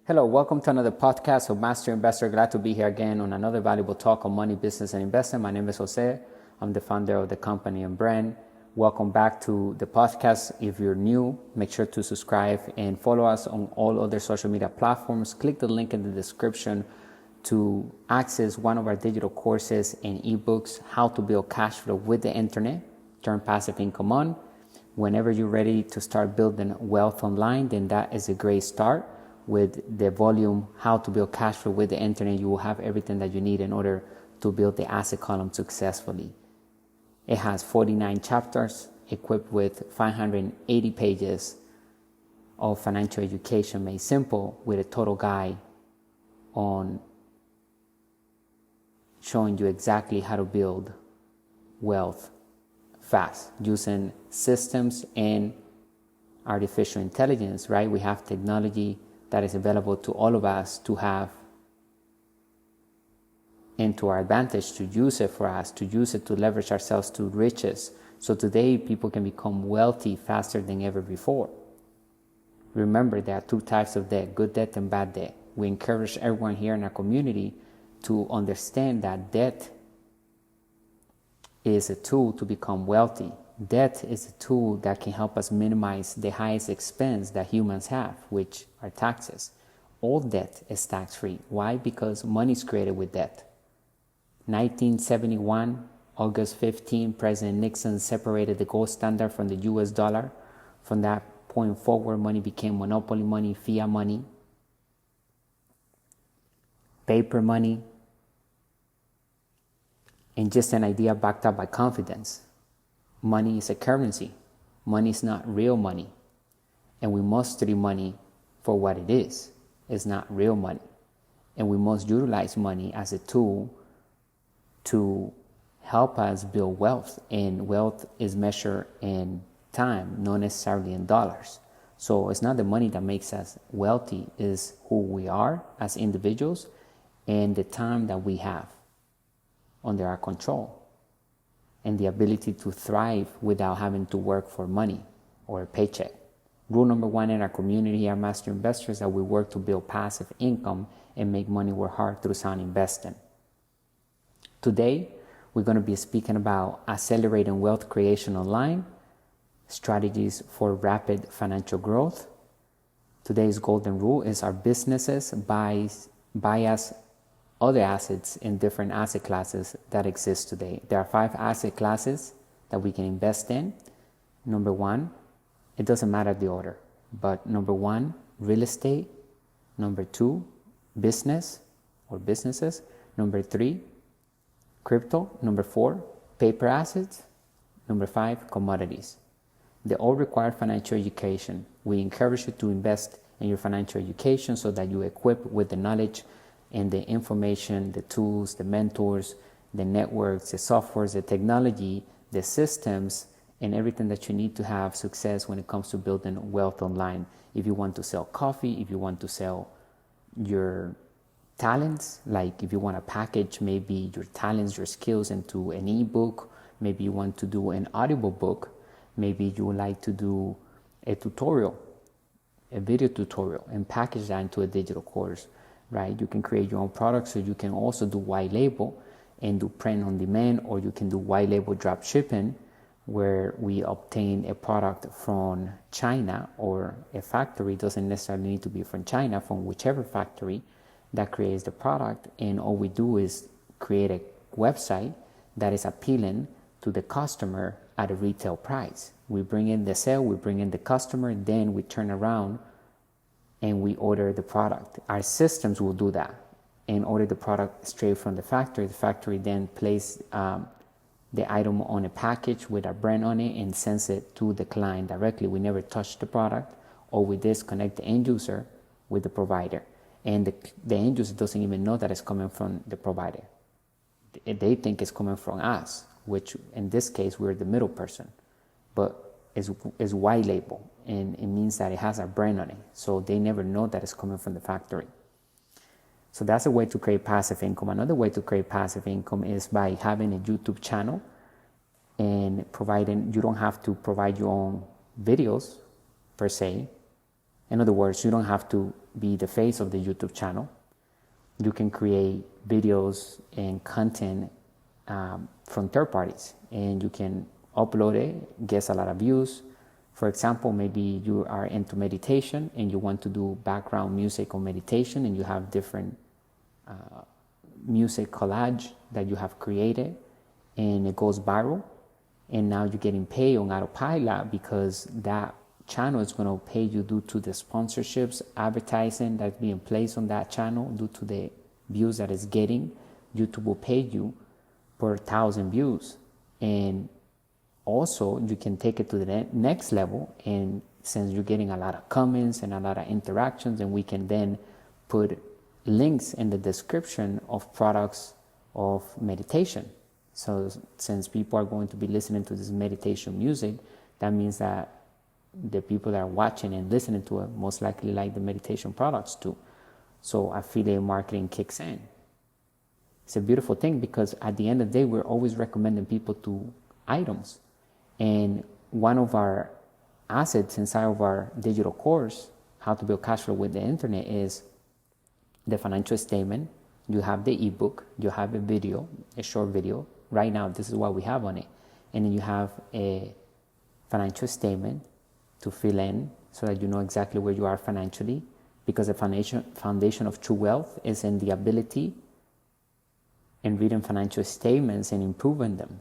Hello, welcome to another podcast of Master Investor. Glad to be here again on another valuable talk on money, business, and investment. My name is Jose. I'm the founder of the company and brand. Welcome back to the podcast. If you're new, make sure to subscribe and follow us on all other social media platforms. Click the link in the description to access one of our digital courses and ebooks, how to build cash flow with the internet, turn passive income on. Whenever you're ready to start building wealth online, then that is a great start. With the volume, how to build cash flow with the internet, you will have everything that you need in order to build the asset column successfully. It has 49 chapters equipped with 580 pages of financial education made simple with a total guide on showing you exactly how to build wealth fast using systems and artificial intelligence, right? We have technology that is available to all of us to have and to our advantage, to use it for us, to use it to leverage ourselves to riches. So today people can become wealthy faster than ever before. Remember, there are two types of debt, good debt and bad debt. We encourage everyone here in our community to understand that debt is a tool to become wealthy. Debt is a tool that can help us minimize the highest expense that humans have, which are taxes. All debt is tax-free. Why? Because money is created with debt. 1971, August 15, President Nixon separated the gold standard from the US dollar. From that point forward, money became monopoly money, fiat money, paper money, and just an idea backed up by confidence. Money is a currency. Money is not real money. And we must treat money for what it is. It's not real money. And we must utilize money as a tool to help us build wealth. And wealth is measured in time, not necessarily in dollars. So it's not the money that makes us wealthy, it's who we are as individuals and the time that we have under our control, and the ability to thrive without having to work for money or a paycheck. Rule number one in our community here at Master Investor is that we work to build passive income and make money work hard through sound investing. Today, we're going to be speaking about accelerating wealth creation online, strategies for rapid financial growth. Today's golden rule is our businesses buy us other assets in different asset classes that exist today. There are 5 asset classes that we can invest in. Number 1, it doesn't matter the order, but number 1, real estate. Number 2, business or businesses. Number 3, crypto. Number 4, paper assets. Number 5, commodities. They all require financial education. We encourage you to invest in your financial education so that you equip with the knowledge and the information, the tools, the mentors, the networks, the softwares, the technology, the systems, and everything that you need to have success when it comes to building wealth online. If you want to sell coffee, if you want to sell your talents, like if you want to package maybe your talents, your skills into an ebook, maybe you want to do an audible book, maybe you would like to do a tutorial, a video tutorial, and package that into a digital course. Right? You can create your own products, so you can also do white label and do print on demand, or you can do white label drop shipping, where we obtain a product from China or a factory. Doesn't necessarily need to be from China, from whichever factory that creates the product, and all we do is create a website that is appealing to the customer at a retail price. We bring in the sale, we bring in the customer, then we turn around and we order the product. Our systems will do that and order the product straight from the factory. The factory then places the item on a package with our brand on it and sends it to the client directly. We never touch the product. All we disconnect the end user with the provider. And the end user doesn't even know that it's coming from the provider. They think it's coming from us, which in this case, we're the middle person. But is white label, and it means that it has our brand on it, so they never know that it's coming from the factory. So that's a way to create passive income. Another way to create passive income is by having a YouTube channel and providing, you don't have to provide your own videos per se. In other words, you don't have to be the face of the YouTube channel. You can create videos and content from third parties, and you can upload it, gets a lot of views. For example, maybe you are into meditation and you want to do background music on meditation, and you have different music collage that you have created, and it goes viral, and now you're getting paid on autopilot because that channel is going to pay you due to the sponsorships, advertising that's being placed on that channel, due to the views that it's getting. YouTube will pay you per 1,000 views. And also you can take it to the next level, and since you're getting a lot of comments and a lot of interactions, and we can then put links in the description of products of meditation. So since people are going to be listening to this meditation music, that means that the people that are watching and listening to it most likely like the meditation products too. So affiliate marketing kicks in. It's a beautiful thing, because at the end of the day, we're always recommending people to items. And one of our assets inside of our digital course, How to Build Cash Flow with the Internet, is the financial statement. You have the ebook, you have a video, a short video. Right now, this is what we have on it. And then you have a financial statement to fill in so that you know exactly where you are financially, because the foundation of true wealth is in the ability in reading financial statements and improving them,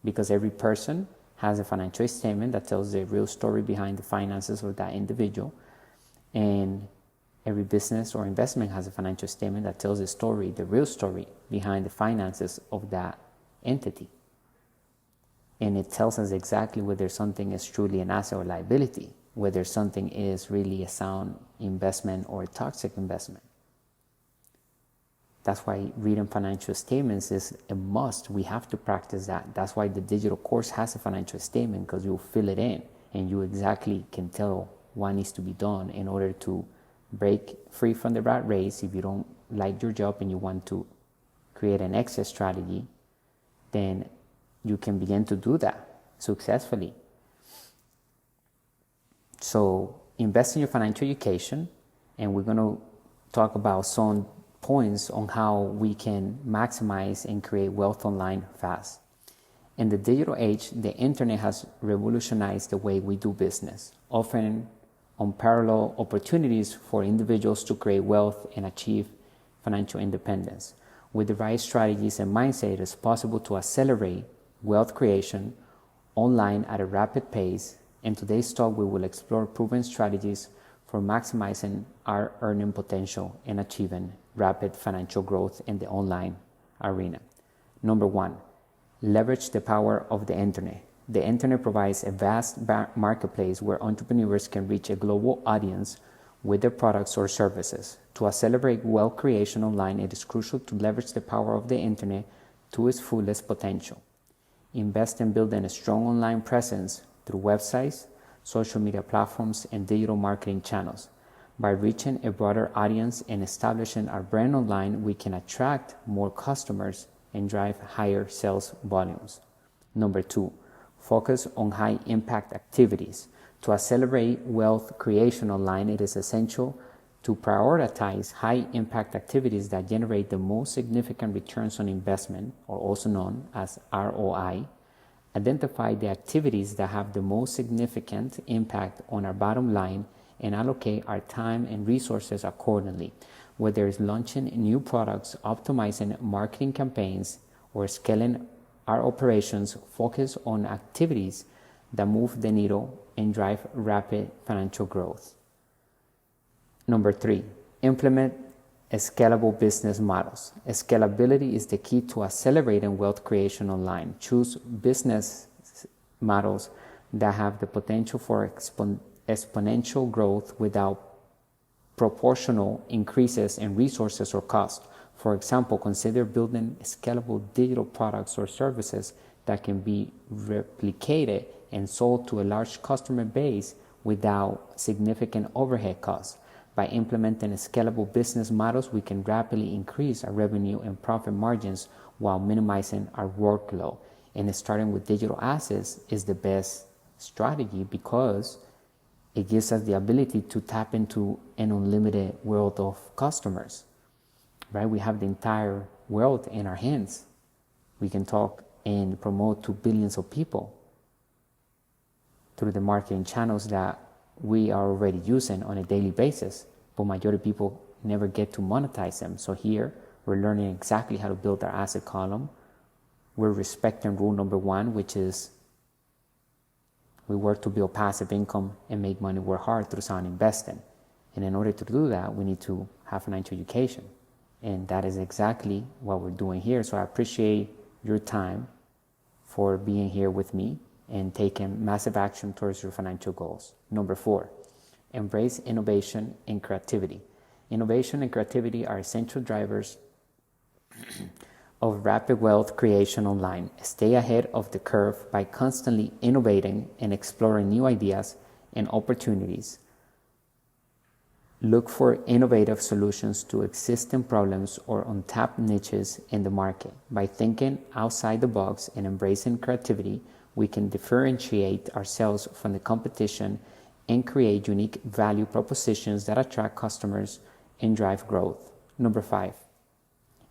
because every person has a financial statement that tells the real story behind the finances of that individual, and every business or investment has a financial statement that tells the story, the real story behind the finances of that entity. And it tells us exactly whether something is truly an asset or liability, whether something is really a sound investment or a toxic investment. That's why reading financial statements is a must. We have to practice that. That's why the digital course has a financial statement, because you'll fill it in and you exactly can tell what needs to be done in order to break free from the rat race. If you don't like your job and you want to create an exit strategy, then you can begin to do that successfully. So invest in your financial education, and we're going to talk about some points on how we can maximize and create wealth online fast. In the digital age, the internet has revolutionized the way we do business, offering unparalleled opportunities for individuals to create wealth and achieve financial independence. With the right strategies and mindset, it is possible to accelerate wealth creation online at a rapid pace. In today's talk, we will explore proven strategies for maximizing our earning potential and achieving rapid financial growth in the online arena. Number one, leverage the power of the internet. The internet provides a vast marketplace where entrepreneurs can reach a global audience with their products or services. To accelerate wealth creation online, it is crucial to leverage the power of the internet to its fullest potential. Invest in building a strong online presence through websites, social media platforms, and digital marketing channels. By reaching a broader audience and establishing our brand online, we can attract more customers and drive higher sales volumes. Number two, focus on high impact activities. To accelerate wealth creation online, it is essential to prioritize high impact activities that generate the most significant returns on investment, or also known as ROI. Identify the activities that have the most significant impact on our bottom line and allocate our time and resources accordingly. Whether it's launching new products, optimizing marketing campaigns, or scaling our operations, focus on activities that move the needle and drive rapid financial growth. Number three, implement scalable business models. Scalability is the key to accelerating wealth creation online. Choose business models that have the potential for exponential growth without proportional increases in resources or cost. For example, consider building scalable digital products or services that can be replicated and sold to a large customer base without significant overhead costs. By implementing scalable business models, we can rapidly increase our revenue and profit margins while minimizing our workload. And starting with digital assets is the best strategy, because It gives us the ability to tap into an unlimited world of customers, right? We have the entire world in our hands. We can talk and promote to billions of people through the marketing channels that we are already using on a daily basis, but majority of people never get to monetize them. So here we're learning exactly how to build our asset column. We're respecting rule number 1, which is we work to build passive income and make money work hard through sound investing. And in order to do that, we need to have financial education. And that is exactly what we're doing here. So I appreciate your time for being here with me and taking massive action towards your financial goals. Number 4, embrace innovation and creativity. Innovation and creativity are essential drivers of rapid wealth creation online. Stay ahead of the curve by constantly innovating and exploring new ideas and opportunities. Look for innovative solutions to existing problems or untapped niches in the market. By thinking outside the box and embracing creativity, we can differentiate ourselves from the competition and create unique value propositions that attract customers and drive growth. Number 5,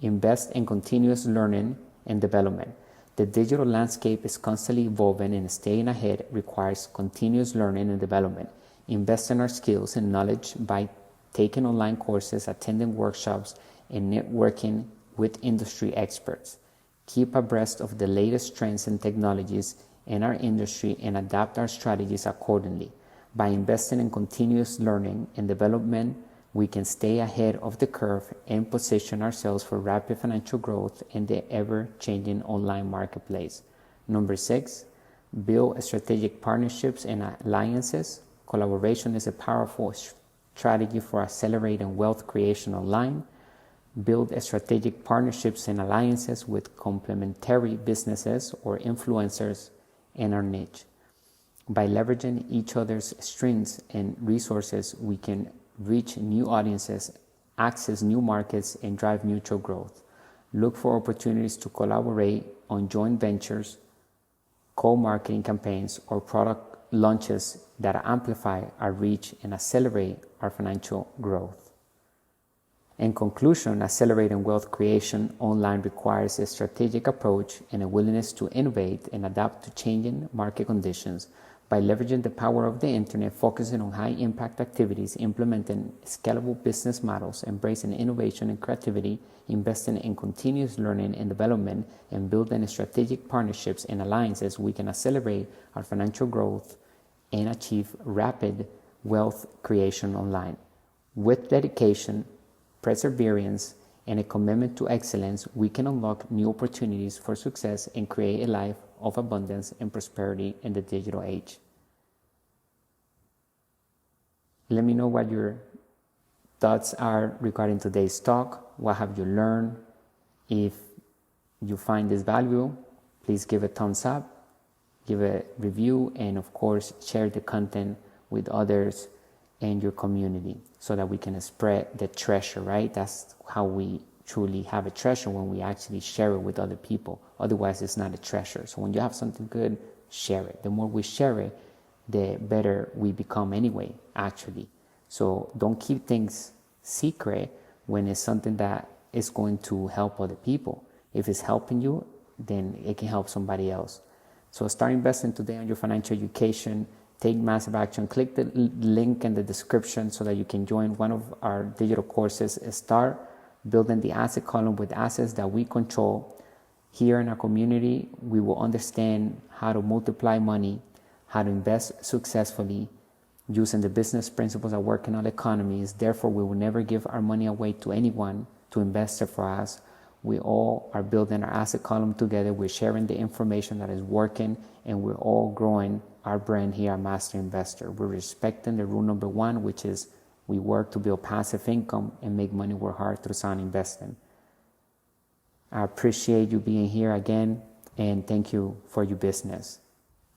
invest in continuous learning and development. The digital landscape is constantly evolving, and staying ahead requires continuous learning and development. Invest in our skills and knowledge by taking online courses, attending workshops, and networking with industry experts. Keep abreast of the latest trends and technologies in our industry and adapt our strategies accordingly. By investing in continuous learning and development, we can stay ahead of the curve and position ourselves for rapid financial growth in the ever-changing online marketplace. Number 6, build strategic partnerships and alliances. Collaboration is a powerful strategy for accelerating wealth creation online. Build strategic partnerships and alliances with complementary businesses or influencers in our niche. By leveraging each other's strengths and resources, we can reach new audiences, access new markets, and drive mutual growth. Look for opportunities to collaborate on joint ventures, co-marketing campaigns, or product launches that amplify our reach and accelerate our financial growth. In conclusion, accelerating wealth creation online requires a strategic approach and a willingness to innovate and adapt to changing market conditions. By leveraging the power of the internet, focusing on high-impact activities, implementing scalable business models, embracing innovation and creativity, investing in continuous learning and development, and building strategic partnerships and alliances, we can accelerate our financial growth and achieve rapid wealth creation online. With dedication, perseverance, and a commitment to excellence, we can unlock new opportunities for success and create a life of abundance and prosperity in the digital age. Let me know what your thoughts are regarding today's talk. What have you learned? If you find this valuable, please give a thumbs up, give a review, and of course, share the content with others in your community so that we can spread the treasure, right? That's how we truly have a treasure, when we actually share it with other people. Otherwise, it's not a treasure. So when you have something good, share it. The more we share it, the better we become anyway, actually. So don't keep things secret when it's something that is going to help other people. If it's helping you, then it can help somebody else. So start investing today on your financial education. Take massive action. Click the link in the description so that you can join one of our digital courses. Start building the asset column with assets that we control. Here in our community, we will understand how to multiply money, how to invest successfully using the business principles that work in all economies. Therefore, we will never give our money away to anyone to invest it for us. We all are building our asset column together. We're sharing the information that is working, and we're all growing our brand here at Master Investor. We're respecting the rule number 1, which is we work to build passive income and make money work hard through sound investing. I appreciate you being here again, and thank you for your business.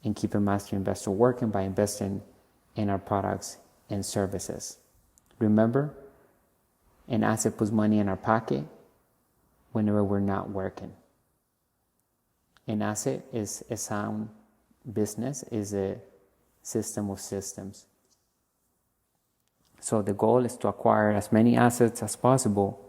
And keep a Master Investor working by investing in our products and services. Remember, an asset puts money in our pocket whenever we're not working. An asset is a sound business, is a system of systems. So the goal is to acquire as many assets as possible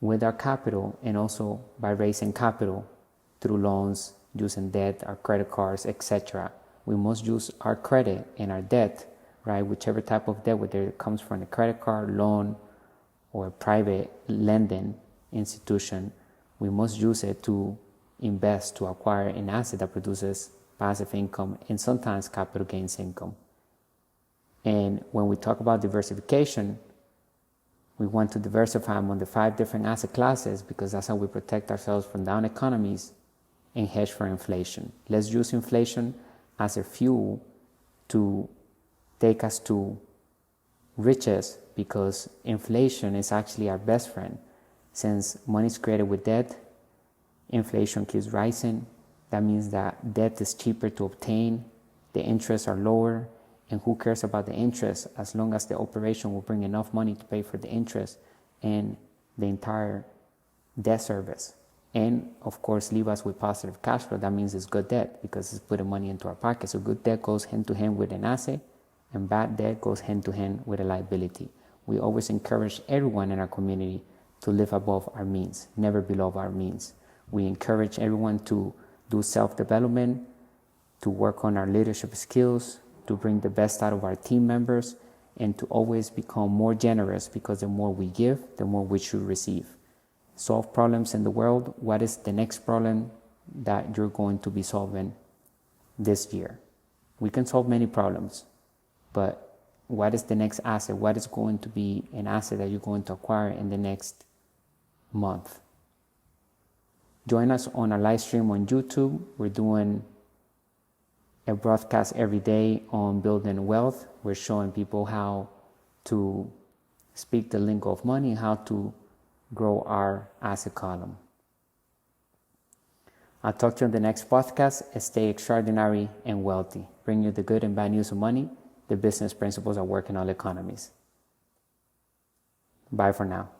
with our capital, and also by raising capital through loans, using debt, our credit cards, etc. We must use our credit and our debt, right? Whichever type of debt, whether it comes from a credit card, loan, or a private lending institution, we must use it to invest, to acquire an asset that produces passive income and sometimes capital gains income. And when we talk about diversification, we want to diversify among the 5 different asset classes, because that's how we protect ourselves from down economies and hedge for inflation. Let's use inflation as a fuel to take us to riches, because inflation is actually our best friend. Since money is created with debt, inflation keeps rising. That means that debt is cheaper to obtain, the interests are lower, and who cares about the interest as long as the operation will bring enough money to pay for the interest and the entire debt service. And of course, leave us with positive cash flow. That means it's good debt, because it's putting money into our pocket. So good debt goes hand to hand with an asset, and bad debt goes hand to hand with a liability. We always encourage everyone in our community to live above our means, never below our means. We encourage everyone to do self-development, to work on our leadership skills, to bring the best out of our team members, and to always become more generous, because the more we give, the more we should receive. Solve problems in the world. What is the next problem that you're going to be solving this year? We can solve many problems, but what is the next asset? What is going to be an asset that you're going to acquire in the next month? Join us on our live stream on YouTube. We're doing a broadcast every day on building wealth. We're showing people how to speak the lingo of money, how to grow our asset column. I'll talk to you on the next podcast. Stay extraordinary and wealthy. Bring you the good and bad news of money, the business principles that work in all economies. Bye for now.